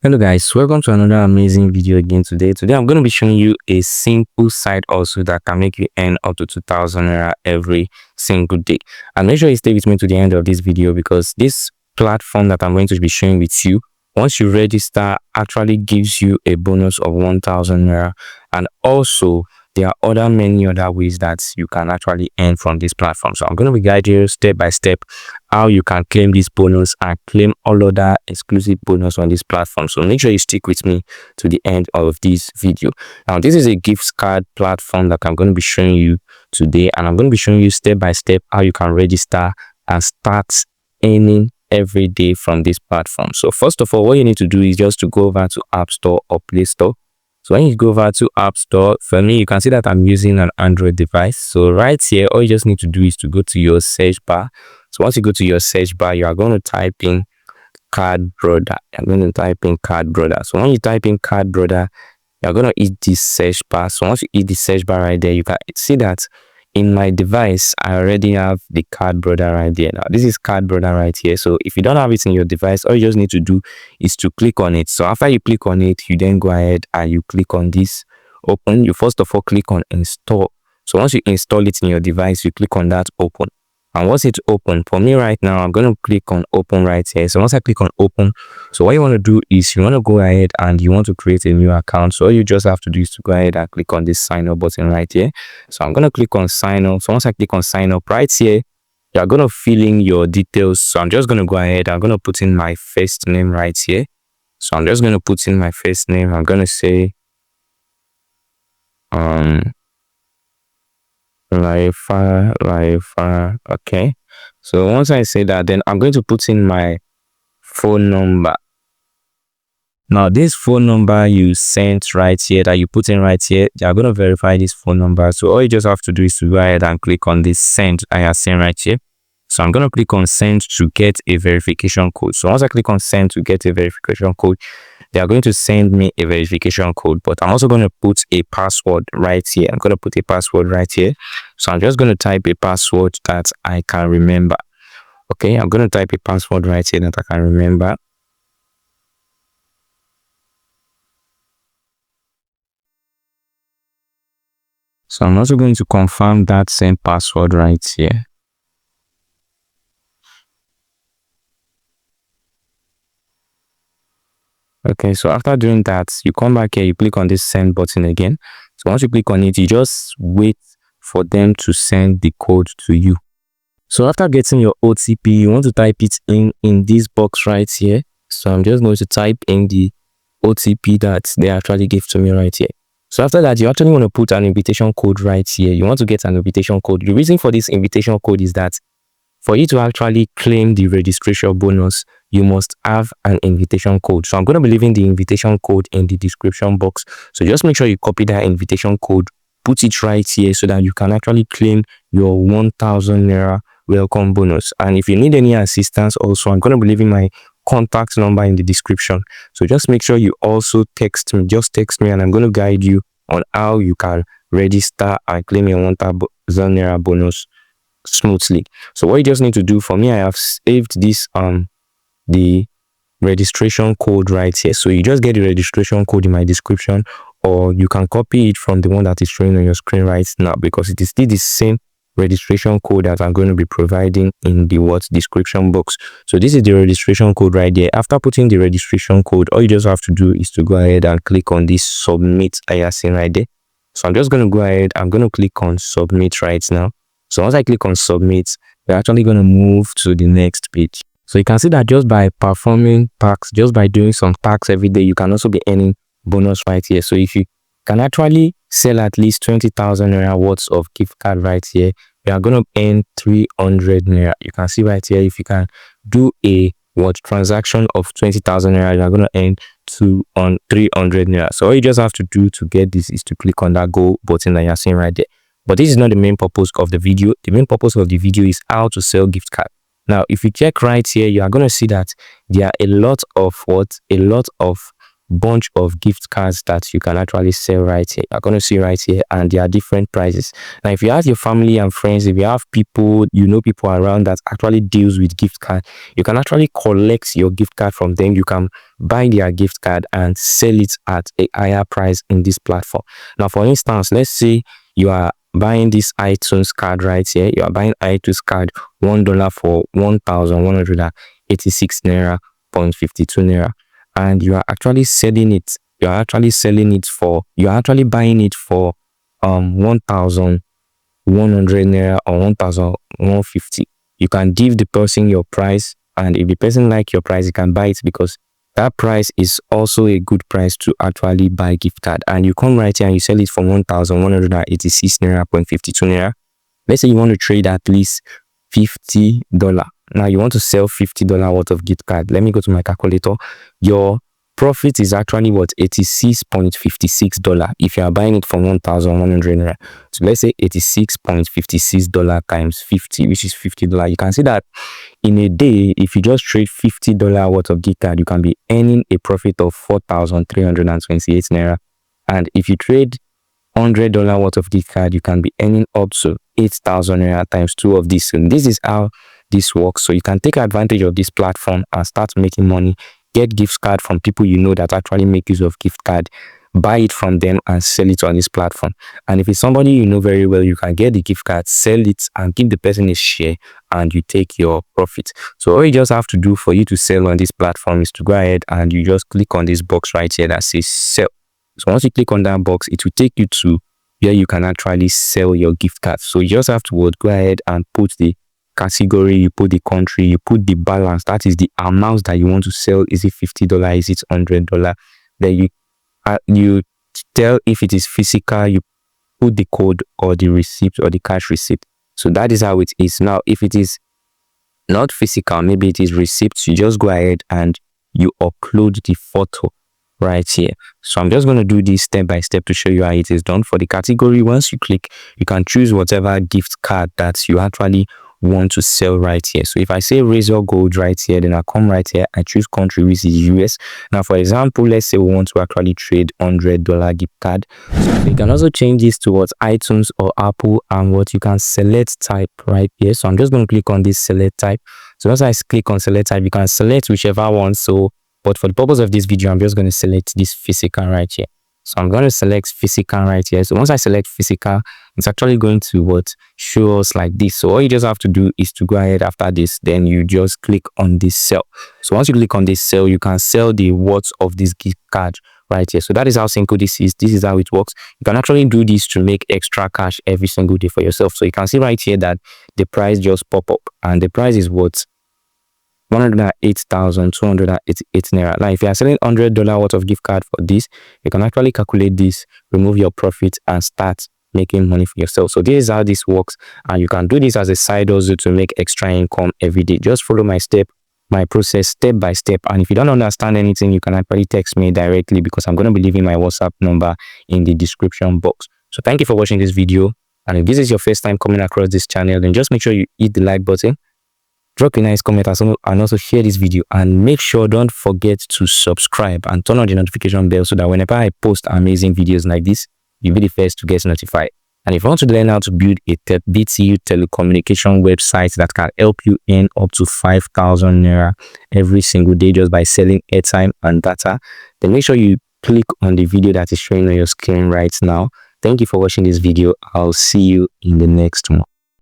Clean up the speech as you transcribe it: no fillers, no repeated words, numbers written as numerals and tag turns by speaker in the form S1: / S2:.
S1: Hello guys, welcome to another amazing video again today. Today I'm going to be showing you a simple side hustle that can make you earn up to 2,000 naira every single day. And make sure you stay with me to the end of this video because this platform that I'm going to be sharing with you, once you register, actually gives you a bonus of 1,000 naira. And also there are many other ways that you can actually earn from this platform. So I'm going to be guiding you step by step how you can claim this bonus and claim all other exclusive bonus on this platform. So make sure you stick with me to the end of this video. Now, this is a gift card platform that I'm going to be showing you today, and I'm going to be showing you step by step how you can register and start earning every day from this platform. So first of all, what you need to do is just to go over to App Store or Play Store. So when you go over to App Store, for me, you can see that I'm using an Android device. So right here, all you just need to do is to go to your search bar. So once you go to your search bar, you are going to type in CardBrother. You're going to type in CardBrother. So when you type in CardBrother, you're going to hit this search bar. So once you hit the search bar right there, you can see that in my device, I already have the CardBrother right there. Now, this is CardBrother right here. So if you don't have it in your device, all you just need to do is to click on it. So after you click on it, you then go ahead and you click on this open. You first of all click on install. So once you install it in your device, you click on that open. And once it's open, for me right now, I'm going to click on open right here. So once I click on open, so what you want to do is you want to go ahead and you want to create a new account. So all you just have to do is to go ahead and click on this sign up button right here. So I'm going to click on sign up. So once I click on sign up right here, you're going to fill in your details. So I'm just going to go ahead. I'm going to put in my first name right here. So I'm just going to put in my first name. I'm going to say, okay. So once I say that, then I'm going to put in my phone number. Now this phone number you sent right here, that you put in right here, they are going to verify this phone number. So all you just have to do is to go ahead and click on this send I have sent right here. So I'm going to click on send to get a verification code. So once I click on send to get a verification code, they are going to send me a verification code, but I'm also going to put a password right here. I'm going to put a password right here. So I'm just going to type a password that I can remember. Okay, I'm going to type a password right here that I can remember. So I'm also going to confirm that same password right here. Okay, so after doing that, you come back here, you click on this send button again. So once you click on it, you just wait for them to send the code to you. So after getting your OTP, you want to type it in this box right here. So I'm just going to type in the OTP that they actually gave to me right here. So after that, you actually want to put an invitation code right here. You want to get an invitation code. The reason for this invitation code is that for you to actually claim the registration bonus, you must have an invitation code. So I'm going to be leaving the invitation code in the description box. So just make sure you copy that invitation code, put it right here so that you can actually claim your 1,000 naira welcome bonus. And if you need any assistance also, I'm going to be leaving my contact number in the description. So just make sure you also text me. Just text me and I'm going to guide you on how you can register and claim your 1,000 naira bonus smoothly. So what you just need to do, for me, I have saved this the registration code right here. So you just get the registration code in my description, or you can copy it from the one that is showing on your screen right now, because it is still the same registration code that I'm going to be providing in the description box. So this is the registration code right there. After putting the registration code, all you just have to do is to go ahead and click on this submit I have seen right there. So I'm just going to go ahead, I'm going to click on submit right now. So once I click on submit, we're actually going to move to the next page. So you can see that just by performing tasks, just by doing some tasks every day, you can also be earning bonus right here. So if you can actually sell at least 20,000 naira worth of gift card right here, you are going to earn 300 naira. You can see right here, if you can do a transaction of 20,000 naira, you are going to earn 300 naira. So all you just have to do to get this is to click on that go button that you're seeing right there. But this is not the main purpose of the video. The main purpose of the video is how to sell gift card. Now, if you check right here, you are going to see that there are a lot of bunch of gift cards that you can actually sell right here. You're going to see right here, and there are different prices. Now, if you have your family and friends, if you have people, people around that actually deals with gift card, you can actually collect your gift card from them. You can buy their gift card and sell it at a higher price in this platform. Now, for instance, let's say you are buying this iTunes card right here. You are buying iTunes card $1 for 1,186 naira 0.52 naira, and you are actually selling it. You are actually buying it for 1,100 naira or 1,150. You can give the person your price, and if the person like your price, you can buy it, because that price is also a good price to actually buy gift card. And you come right here and you sell it for 1,186 naira 0.52 naira. Let's say you want to trade at least $50. Now you want to sell $50 worth of gift card. Let me go to my calculator. Your profit is actually what? $86.56 if you are buying it for 1,100 naira. So let's say $86.56 times 50, which is $50. You can see that in a day, if you just trade $50 worth of gift card, you can be earning a profit of 4,328 naira. And if you trade $100 worth of gift card, you can be earning up to 8,000 naira times 2 of this. And this is how this works. So you can take advantage of this platform and start making money. Get gift card from people that actually make use of gift card, buy it from them and sell it on this platform. And if it's somebody you know very well, you can get the gift card, sell it, and give the person a share, and you take your profit. So all you just have to do for you to sell on this platform is to go ahead and you just click on this box right here that says sell. So once you click on that box, it will take you to where you can actually sell your gift card. So you just have to go ahead and put the category, you put the country, you put the balance, that is the amount that you want to sell. Is it $50? Is it $100? Then you tell if it is physical, you put the code or the receipt or the cash receipt. So that is how it is. Now, if it is not physical, maybe it is receipts, you just go ahead and you upload the photo right here. So I'm just going to do this step by step to show you how it is done. For the category, once you click, you can choose whatever gift card that you actually want to sell right here. So if I say Razor Gold right here, then I come right here, I choose country, which is US. Now, for example, let's say we want to actually trade $100 gift card. So you can also change this towards iTunes or Apple, and what you can select type right here. So I'm just going to click on this select type. So once I click on select type, you can select whichever one. So but for the purpose of this video, I'm just going to select this physical right here. So I'm going to select physical right here. So once I select physical, it's actually going to show us like this. So all you just have to do is to go ahead after this, then you just click on this sell. So once you click on this sell, you can sell the worth of this gift card right here. So that is how simple this is. This is how it works. You can actually do this to make extra cash every single day for yourself. So you can see right here that the price just pop up, and the price is what? 108,288 naira. Now, if you are selling $100 worth of gift card for this, you can actually calculate this, remove your profit, and start making money for yourself. So this is how this works, and you can do this as a side hustle to make extra income every day. Just follow my process step by step. And if you don't understand anything, you can actually text me directly, because I'm going to be leaving my WhatsApp number in the description box. So thank you for watching this video, and if this is your first time coming across this channel, then just make sure you hit the like button, drop a nice comment, and also share this video, and make sure don't forget to subscribe and turn on the notification bell so that whenever I post amazing videos like this, you'll be the first to get notified. And if you want to learn how to build a BTU telecommunication website that can help you earn up to 5,000 naira every single day just by selling airtime and data, then make sure you click on the video that is showing on your screen right now. Thank you for watching this video. I'll see you in the next one.